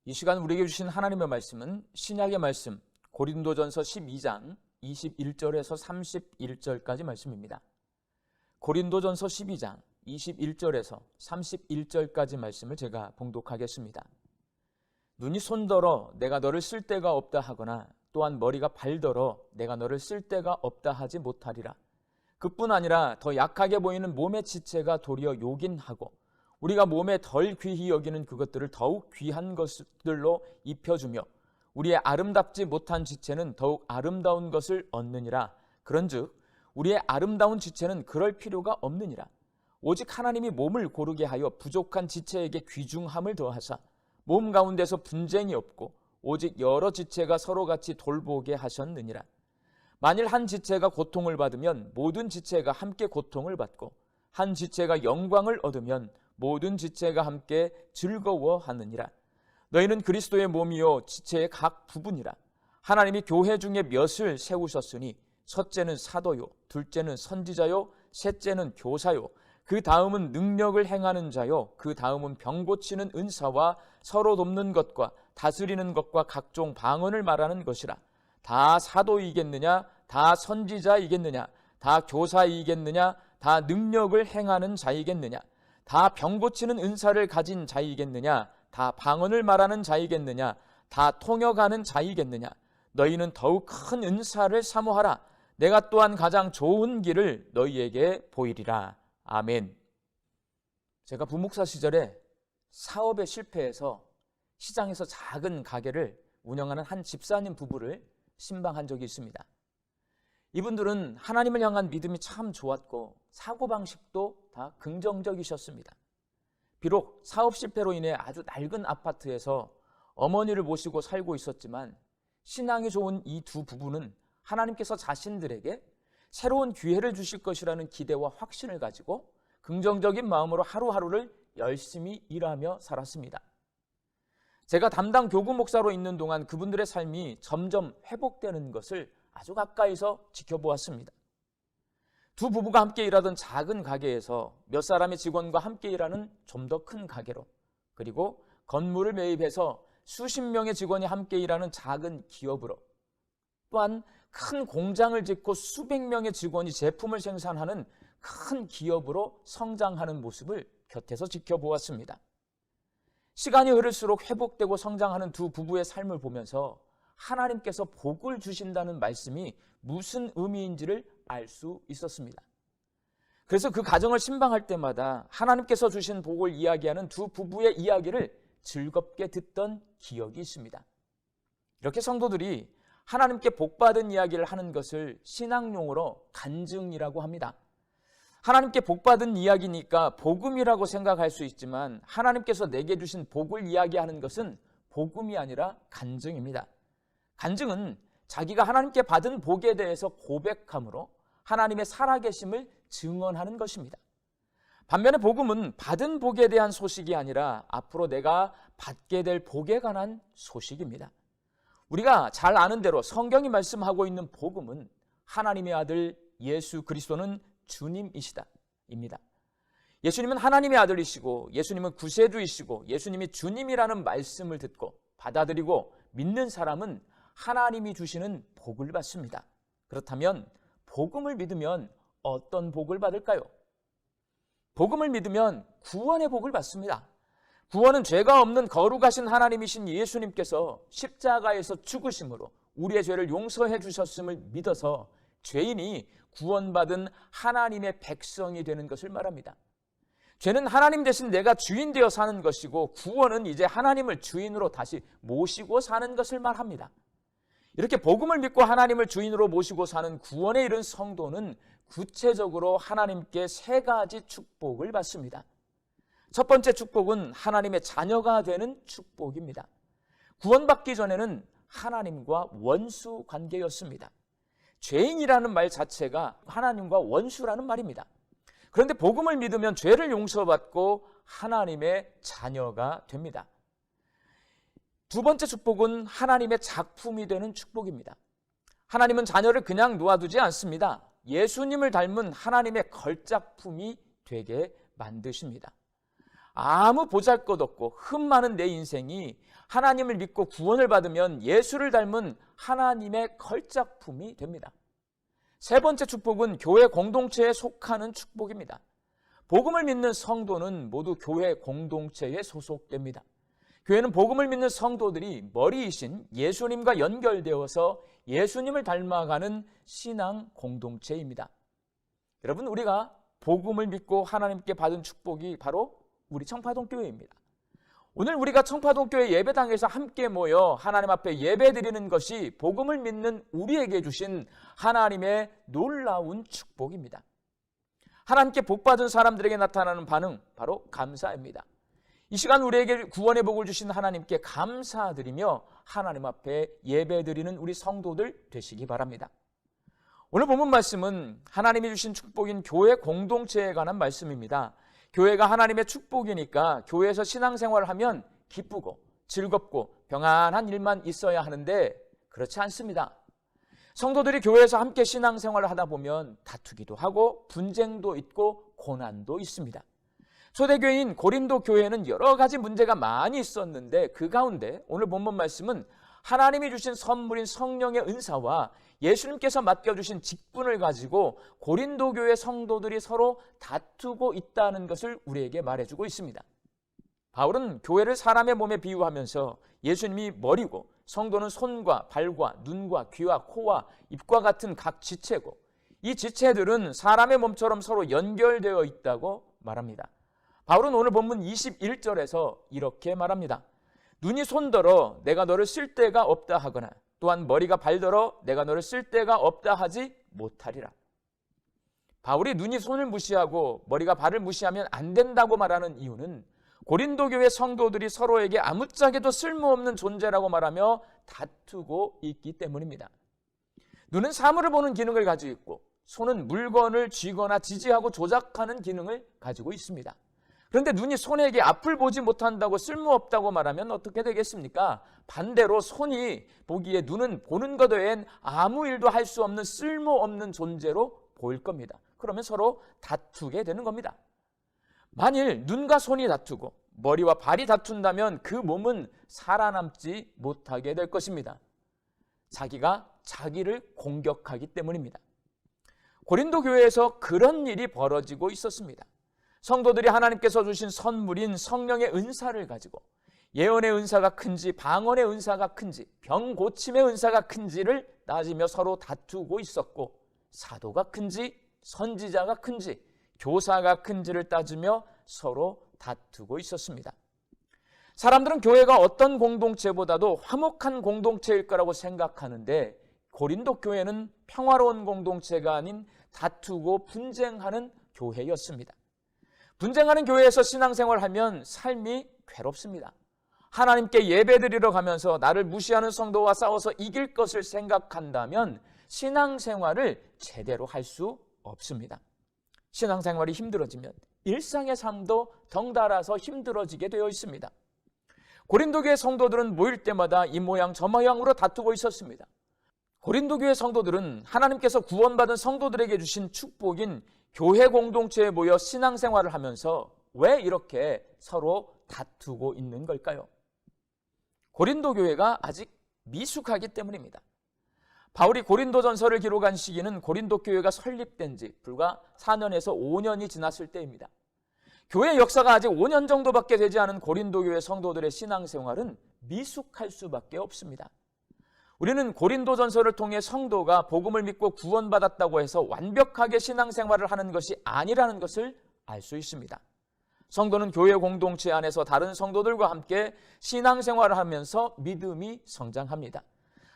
이 시간 우리에게 주신 하나님의 말씀은 신약의 말씀 고린도전서 12장 21절에서 31절까지 말씀입니다. 고린도전서 12장 21절에서 31절까지 말씀을 제가 봉독하겠습니다. 눈이 손더러 내가 너를 쓸 데가 없다 하거나 또한 머리가 발더러 내가 너를 쓸 데가 없다 하지 못하리라. 그뿐 아니라 더 약하게 보이는 몸의 지체가 도리어 요긴하고 우리가 몸에 덜 귀히 여기는 그것들을 더욱 귀한 것들로 입혀주며 우리의 아름답지 못한 지체는 더욱 아름다운 것을 얻느니라. 그런즉 우리의 아름다운 지체는 그럴 필요가 없느니라. 오직 하나님이 몸을 고르게 하여 부족한 지체에게 귀중함을 더하사 몸 가운데서 분쟁이 없고 오직 여러 지체가 서로 같이 돌보게 하셨느니라. 만일 한 지체가 고통을 받으면 모든 지체가 함께 고통을 받고 한 지체가 영광을 얻으면 모든 지체가 함께 즐거워하느니라. 너희는 그리스도의 몸이요 지체의 각 부분이라. 하나님이 교회 중에 몇을 세우셨으니 첫째는 사도요, 둘째는 선지자요, 셋째는 교사요, 그 다음은 능력을 행하는 자요, 그 다음은 병 고치는 은사와 서로 돕는 것과 다스리는 것과 각종 방언을 말하는 것이라. 다 사도이겠느냐, 다 선지자이겠느냐, 다 교사이겠느냐, 다 능력을 행하는 자이겠느냐, 다 병 고치는 은사를 가진 자이겠느냐, 다 방언을 말하는 자이겠느냐, 다 통역하는 자이겠느냐. 너희는 더욱 큰 은사를 사모하라. 내가 또한 가장 좋은 길을 너희에게 보이리라. 아멘. 제가 부목사 시절에 사업에 실패해서 시장에서 작은 가게를 운영하는 한 집사님 부부를 신방한 적이 있습니다. 이분들은 하나님을 향한 믿음이 참 좋았고 사고방식도 다 긍정적이셨습니다. 비록 사업 실패로 인해 아주 낡은 아파트에서 어머니를 모시고 살고 있었지만 신앙이 좋은 이 두 부부는 하나님께서 자신들에게 새로운 기회를 주실 것이라는 기대와 확신을 가지고 긍정적인 마음으로 하루하루를 열심히 일하며 살았습니다. 제가 담당 교구 목사로 있는 동안 그분들의 삶이 점점 회복되는 것을 아주 가까이서 지켜보았습니다. 두 부부가 함께 일하던 작은 가게에서 몇 사람의 직원과 함께 일하는 좀 더 큰 가게로, 그리고 건물을 매입해서 수십 명의 직원이 함께 일하는 작은 기업으로, 또한 큰 공장을 짓고 수백 명의 직원이 제품을 생산하는 큰 기업으로 성장하는 모습을 곁에서 지켜보았습니다. 시간이 흐를수록 회복되고 성장하는 두 부부의 삶을 보면서 하나님께서 복을 주신다는 말씀이 무슨 의미인지를 알 수 있었습니다. 그래서 그 가정을 신방할 때마다 하나님께서 주신 복을 이야기하는 두 부부의 이야기를 즐겁게 듣던 기억이 있습니다. 이렇게 성도들이 하나님께 복받은 이야기를 하는 것을 신앙용어로 간증이라고 합니다. 하나님께 복받은 이야기니까 복음이라고 생각할 수 있지만 하나님께서 내게 주신 복을 이야기하는 것은 복음이 아니라 간증입니다. 간증은 자기가 하나님께 받은 복에 대해서 고백함으로 하나님의 살아계심을 증언하는 것입니다. 반면에 복음은 받은 복에 대한 소식이 아니라 앞으로 내가 받게 될 복에 관한 소식입니다. 우리가 잘 아는 대로 성경이 말씀하고 있는 복음은 하나님의 아들 예수 그리스도는 주님이시다입니다. 예수님은 하나님의 아들이시고 예수님은 구세주이시고 예수님이 주님이라는 말씀을 듣고 받아들이고 믿는 사람은 하나님이 주시는 복을 받습니다. 그렇다면 복음을 믿으면 어떤 복을 받을까요? 복음을 믿으면 구원의 복을 받습니다. 구원은 죄가 없는 거룩하신 하나님이신 예수님께서 십자가에서 죽으심으로 우리의 죄를 용서해 주셨음을 믿어서 죄인이 구원받은 하나님의 백성이 되는 것을 말합니다. 죄는 하나님 대신 내가 주인 되어 사는 것이고 구원은 이제 하나님을 주인으로 다시 모시고 사는 것을 말합니다. 이렇게 복음을 믿고 하나님을 주인으로 모시고 사는 구원에 이른 성도는 구체적으로 하나님께 세 가지 축복을 받습니다. 첫 번째 축복은 하나님의 자녀가 되는 축복입니다. 구원받기 전에는 하나님과 원수 관계였습니다. 죄인이라는 말 자체가 하나님과 원수라는 말입니다. 그런데 복음을 믿으면 죄를 용서받고 하나님의 자녀가 됩니다. 두 번째 축복은 하나님의 작품이 되는 축복입니다. 하나님은 자녀를 그냥 놓아두지 않습니다. 예수님을 닮은 하나님의 걸작품이 되게 만드십니다. 아무 보잘것없고 흠 많은 내 인생이 하나님을 믿고 구원을 받으면 예수를 닮은 하나님의 걸작품이 됩니다. 세 번째 축복은 교회 공동체에 속하는 축복입니다. 복음을 믿는 성도는 모두 교회 공동체에 소속됩니다. 교회는 복음을 믿는 성도들이 머리이신 예수님과 연결되어서 예수님을 닮아가는 신앙 공동체입니다. 여러분, 우리가 복음을 믿고 하나님께 받은 축복이 바로 우리 청파동교회입니다. 오늘 우리가 청파동교회 예배당에서 함께 모여 하나님 앞에 예배드리는 것이 복음을 믿는 우리에게 주신 하나님의 놀라운 축복입니다. 하나님께 복받은 사람들에게 나타나는 반응, 바로 감사입니다. 이 시간 우리에게 구원의 복을 주신 하나님께 감사드리며 하나님 앞에 예배드리는 우리 성도들 되시기 바랍니다. 오늘 본문 말씀은 하나님이 주신 축복인 교회 공동체에 관한 말씀입니다. 교회가 하나님의 축복이니까 교회에서 신앙생활을 하면 기쁘고 즐겁고 평안한 일만 있어야 하는데 그렇지 않습니다. 성도들이 교회에서 함께 신앙생활을 하다 보면 다투기도 하고 분쟁도 있고 고난도 있습니다. 초대교회인 고린도 교회에는 여러 가지 문제가 많이 있었는데 그 가운데 오늘 본문 말씀은 하나님이 주신 선물인 성령의 은사와 예수님께서 맡겨주신 직분을 가지고 고린도 교회 성도들이 서로 다투고 있다는 것을 우리에게 말해주고 있습니다. 바울은 교회를 사람의 몸에 비유하면서 예수님이 머리고 성도는 손과 발과 눈과 귀와 코와 입과 같은 각 지체고 이 지체들은 사람의 몸처럼 서로 연결되어 있다고 말합니다. 바울은 오늘 본문 21절에서 이렇게 말합니다. 눈이 손더러 내가 너를 쓸 데가 없다 하거나 또한 머리가 발더러 내가 너를 쓸 데가 없다 하지 못하리라. 바울이 눈이 손을 무시하고 머리가 발을 무시하면 안 된다고 말하는 이유는 고린도 교회 성도들이 서로에게 아무짝에도 쓸모없는 존재라고 말하며 다투고 있기 때문입니다. 눈은 사물을 보는 기능을 가지고 있고 손은 물건을 쥐거나 지지하고 조작하는 기능을 가지고 있습니다. 그런데 눈이 손에게 앞을 보지 못한다고 쓸모없다고 말하면 어떻게 되겠습니까? 반대로 손이 보기에 눈은 보는 것 외엔 아무 일도 할 수 없는 쓸모없는 존재로 보일 겁니다. 그러면 서로 다투게 되는 겁니다. 만일 눈과 손이 다투고 머리와 발이 다툰다면 그 몸은 살아남지 못하게 될 것입니다. 자기가 자기를 공격하기 때문입니다. 고린도 교회에서 그런 일이 벌어지고 있었습니다. 성도들이 하나님께서 주신 선물인 성령의 은사를 가지고 예언의 은사가 큰지 방언의 은사가 큰지 병 고침의 은사가 큰지를 따지며 서로 다투고 있었고 사도가 큰지 선지자가 큰지 교사가 큰지를 따지며 서로 다투고 있었습니다. 사람들은 교회가 어떤 공동체보다도 화목한 공동체일 거라고 생각하는데 고린도 교회는 평화로운 공동체가 아닌 다투고 분쟁하는 교회였습니다. 분쟁하는 교회에서 신앙생활하면 삶이 괴롭습니다. 하나님께 예배드리러 가면서 나를 무시하는 성도와 싸워서 이길 것을 생각한다면 신앙생활을 제대로 할 수 없습니다. 신앙생활이 힘들어지면 일상의 삶도 덩달아서 힘들어지게 되어 있습니다. 고린도 교회 성도들은 모일 때마다 이 모양 저 모양으로 다투고 있었습니다. 고린도 교회 성도들은 하나님께서 구원받은 성도들에게 주신 축복인 교회 공동체에 모여 신앙생활을 하면서 왜 이렇게 서로 다투고 있는 걸까요? 고린도 교회가 아직 미숙하기 때문입니다. 바울이 고린도전서를 기록한 시기는 고린도 교회가 설립된 지 불과 4년에서 5년이 지났을 때입니다. 교회 역사가 아직 5년 정도밖에 되지 않은 고린도 교회 성도들의 신앙생활은 미숙할 수밖에 없습니다. 우리는 고린도전서를 통해 성도가 복음을 믿고 구원받았다고 해서 완벽하게 신앙생활을 하는 것이 아니라는 것을 알 수 있습니다. 성도는 교회 공동체 안에서 다른 성도들과 함께 신앙생활을 하면서 믿음이 성장합니다.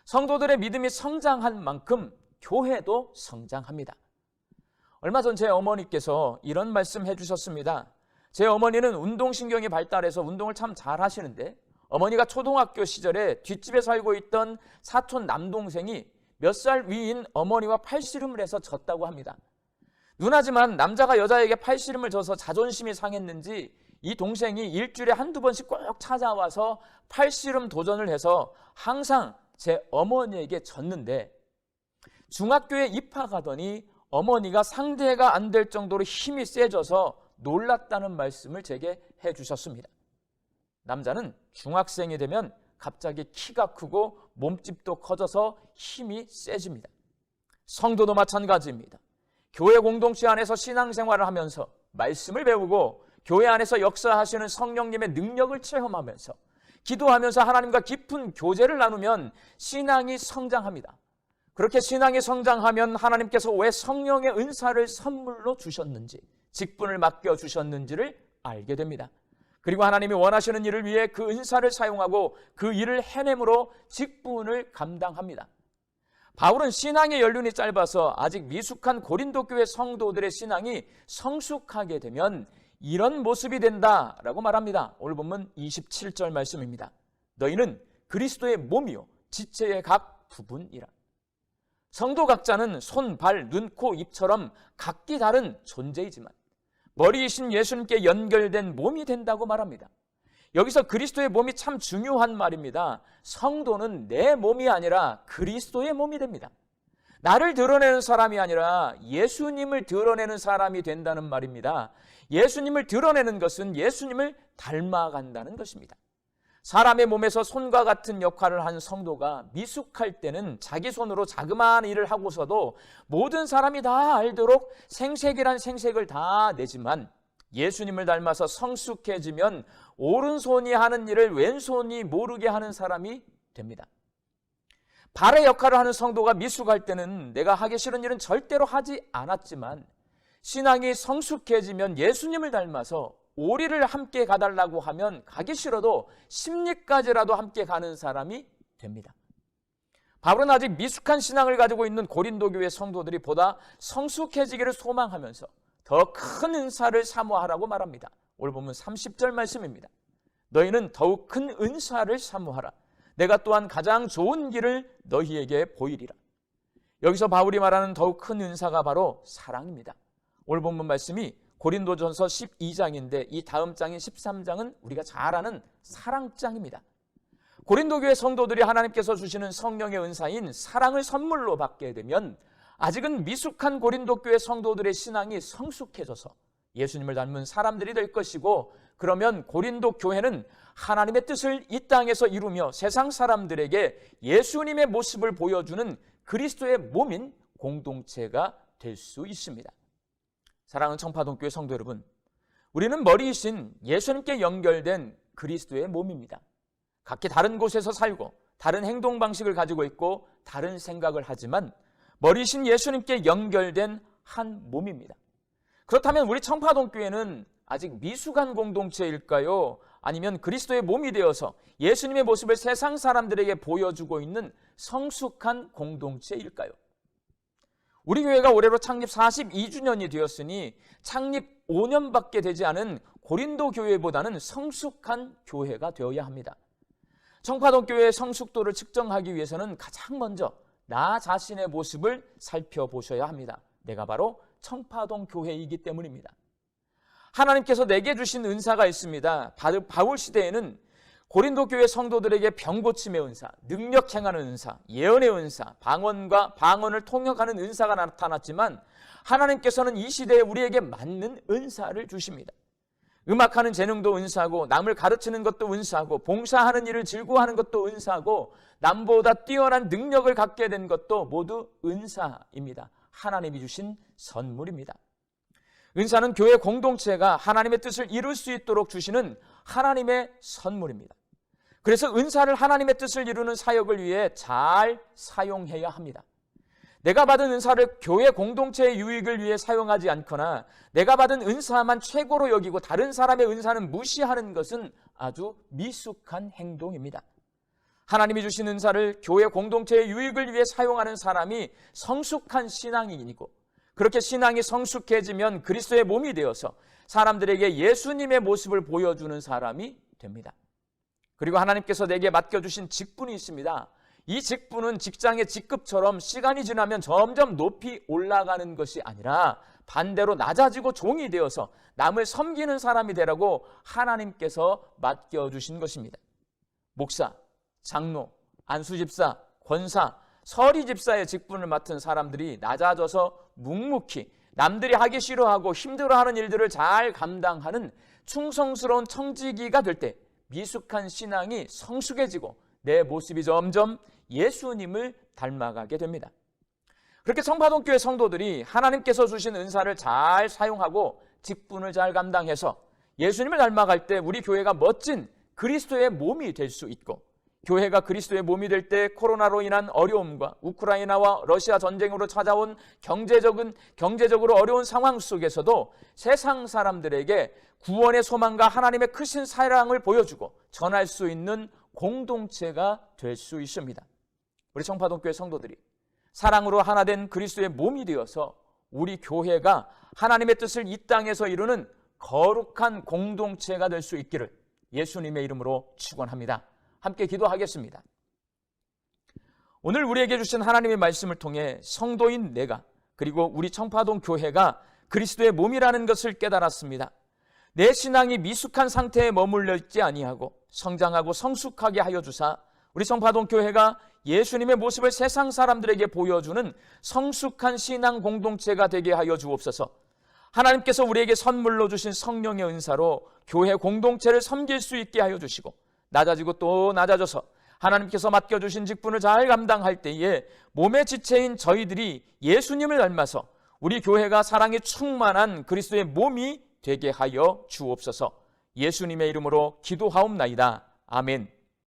성도들의 믿음이 성장한 만큼 교회도 성장합니다. 얼마 전 제 어머니께서 이런 말씀 해주셨습니다. 제 어머니는 운동신경이 발달해서 운동을 참 잘하시는데 어머니가 초등학교 시절에 뒷집에 살고 있던 사촌 남동생이 몇 살 위인 어머니와 팔씨름을 해서 졌다고 합니다. 누나지만 남자가 여자에게 팔씨름을 져서 자존심이 상했는지 이 동생이 일주일에 한두 번씩 꼭 찾아와서 팔씨름 도전을 해서 항상 제 어머니에게 졌는데 중학교에 입학하더니 어머니가 상대가 안 될 정도로 힘이 세져서 놀랐다는 말씀을 제게 해주셨습니다. 남자는 중학생이 되면 갑자기 키가 크고 몸집도 커져서 힘이 세집니다. 성도도 마찬가지입니다. 교회 공동체 안에서 신앙생활을 하면서 말씀을 배우고 교회 안에서 역사하시는 성령님의 능력을 체험하면서 기도하면서 하나님과 깊은 교제를 나누면 신앙이 성장합니다. 그렇게 신앙이 성장하면 하나님께서 왜 성령의 은사를 선물로 주셨는지, 직분을 맡겨주셨는지를 알게 됩니다. 그리고 하나님이 원하시는 일을 위해 그 은사를 사용하고 그 일을 해냄으로 직분을 감당합니다. 바울은 신앙의 연륜이 짧아서 아직 미숙한 고린도 교회 성도들의 신앙이 성숙하게 되면 이런 모습이 된다라고 말합니다. 오늘 본문 27절 말씀입니다. 너희는 그리스도의 몸이요 지체의 각 부분이라. 성도 각자는 손, 발, 눈, 코, 입처럼 각기 다른 존재이지만 머리이신 예수님께 연결된 몸이 된다고 말합니다. 여기서 그리스도의 몸이 참 중요한 말입니다. 성도는 내 몸이 아니라 그리스도의 몸이 됩니다. 나를 드러내는 사람이 아니라 예수님을 드러내는 사람이 된다는 말입니다. 예수님을 드러내는 것은 예수님을 닮아간다는 것입니다. 사람의 몸에서 손과 같은 역할을 한 성도가 미숙할 때는 자기 손으로 자그마한 일을 하고서도 모든 사람이 다 알도록 생색이란 생색을 다 내지만 예수님을 닮아서 성숙해지면 오른손이 하는 일을 왼손이 모르게 하는 사람이 됩니다. 발의 역할을 하는 성도가 미숙할 때는 내가 하기 싫은 일은 절대로 하지 않았지만 신앙이 성숙해지면 예수님을 닮아서 오리를 함께 가달라고 하면 가기 싫어도 10리까지라도 함께 가는 사람이 됩니다. 바울은 아직 미숙한 신앙을 가지고 있는 고린도 교회 성도들이 보다 성숙해지기를 소망하면서 더 큰 은사를 사모하라고 말합니다. 오늘 보면 30절 말씀입니다. 너희는 더욱 큰 은사를 사모하라. 내가 또한 가장 좋은 길을 너희에게 보이리라. 여기서 바울이 말하는 더욱 큰 은사가 바로 사랑입니다. 오늘 본문 말씀이 고린도전서 12장인데 이 다음 장인 13장은 우리가 잘 아는 사랑장입니다. 고린도 교회 성도들이 하나님께서 주시는 성령의 은사인 사랑을 선물로 받게 되면 아직은 미숙한 고린도 교회 성도들의 신앙이 성숙해져서 예수님을 닮은 사람들이 될 것이고, 그러면 고린도 교회는 하나님의 뜻을 이 땅에서 이루며 세상 사람들에게 예수님의 모습을 보여주는 그리스도의 몸인 공동체가 될 수 있습니다. 사랑하는 청파동교회 성도 여러분, 우리는 머리이신 예수님께 연결된 그리스도의 몸입니다. 각기 다른 곳에서 살고 다른 행동 방식을 가지고 있고 다른 생각을 하지만 머리이신 예수님께 연결된 한 몸입니다. 그렇다면 우리 청파동교회는 아직 미숙한 공동체일까요? 아니면 그리스도의 몸이 되어서 예수님의 모습을 세상 사람들에게 보여주고 있는 성숙한 공동체일까요? 우리 교회가 올해로 창립 42주년이 되었으니 창립 5년밖에 되지 않은 고린도 교회보다는 성숙한 교회가 되어야 합니다. 청파동 교회의 성숙도를 측정하기 위해서는 가장 먼저 나 자신의 모습을 살펴보셔야 합니다. 내가 바로 청파동 교회이기 때문입니다. 하나님께서 내게 주신 은사가 있습니다. 바울 시대에는 고린도 교회 성도들에게 병고침의 은사, 능력 행하는 은사, 예언의 은사, 방언과 방언을 통역하는 은사가 나타났지만 하나님께서는 이 시대에 우리에게 맞는 은사를 주십니다. 음악하는 재능도 은사고, 남을 가르치는 것도 은사고, 봉사하는 일을 즐거워하는 것도 은사고, 남보다 뛰어난 능력을 갖게 된 것도 모두 은사입니다. 하나님이 주신 선물입니다. 은사는 교회 공동체가 하나님의 뜻을 이룰 수 있도록 주시는 하나님의 선물입니다. 그래서 은사를 하나님의 뜻을 이루는 사역을 위해 잘 사용해야 합니다. 내가 받은 은사를 교회 공동체의 유익을 위해 사용하지 않거나 내가 받은 은사만 최고로 여기고 다른 사람의 은사는 무시하는 것은 아주 미숙한 행동입니다. 하나님이 주신 은사를 교회 공동체의 유익을 위해 사용하는 사람이 성숙한 신앙인이고, 그렇게 신앙이 성숙해지면 그리스도의 몸이 되어서 사람들에게 예수님의 모습을 보여주는 사람이 됩니다. 그리고 하나님께서 내게 맡겨주신 직분이 있습니다. 이 직분은 직장의 직급처럼 시간이 지나면 점점 높이 올라가는 것이 아니라 반대로 낮아지고 종이 되어서 남을 섬기는 사람이 되라고 하나님께서 맡겨주신 것입니다. 목사, 장로, 안수집사, 권사, 서리집사의 직분을 맡은 사람들이 낮아져서 묵묵히 남들이 하기 싫어하고 힘들어하는 일들을 잘 감당하는 충성스러운 청지기가 될 때 미숙한 신앙이 성숙해지고 내 모습이 점점 예수님을 닮아가게 됩니다. 그렇게 성파동교회 성도들이 하나님께서 주신 은사를 잘 사용하고 직분을 잘 감당해서 예수님을 닮아갈 때 우리 교회가 멋진 그리스도의 몸이 될 수 있고, 교회가 그리스도의 몸이 될 때 코로나로 인한 어려움과 우크라이나와 러시아 전쟁으로 찾아온 경제적으로 어려운 상황 속에서도 세상 사람들에게 구원의 소망과 하나님의 크신 사랑을 보여주고 전할 수 있는 공동체가 될 수 있습니다. 우리 청파동교회 성도들이 사랑으로 하나 된 그리스도의 몸이 되어서 우리 교회가 하나님의 뜻을 이 땅에서 이루는 거룩한 공동체가 될 수 있기를 예수님의 이름으로 축원합니다. 함께 기도하겠습니다. 오늘 우리에게 주신 하나님의 말씀을 통해 성도인 내가, 그리고 우리 청파동 교회가 그리스도의 몸이라는 것을 깨달았습니다. 내 신앙이 미숙한 상태에 머물러 있지 아니하고 성장하고 성숙하게 하여 주사 우리 청파동 교회가 예수님의 모습을 세상 사람들에게 보여주는 성숙한 신앙 공동체가 되게 하여 주옵소서. 하나님께서 우리에게 선물로 주신 성령의 은사로 교회 공동체를 섬길 수 있게 하여 주시고, 낮아지고 또 낮아져서 하나님께서 맡겨주신 직분을 잘 감당할 때에 몸의 지체인 저희들이 예수님을 닮아서 우리 교회가 사랑에 충만한 그리스도의 몸이 되게 하여 주옵소서. 예수님의 이름으로 기도하옵나이다. 아멘.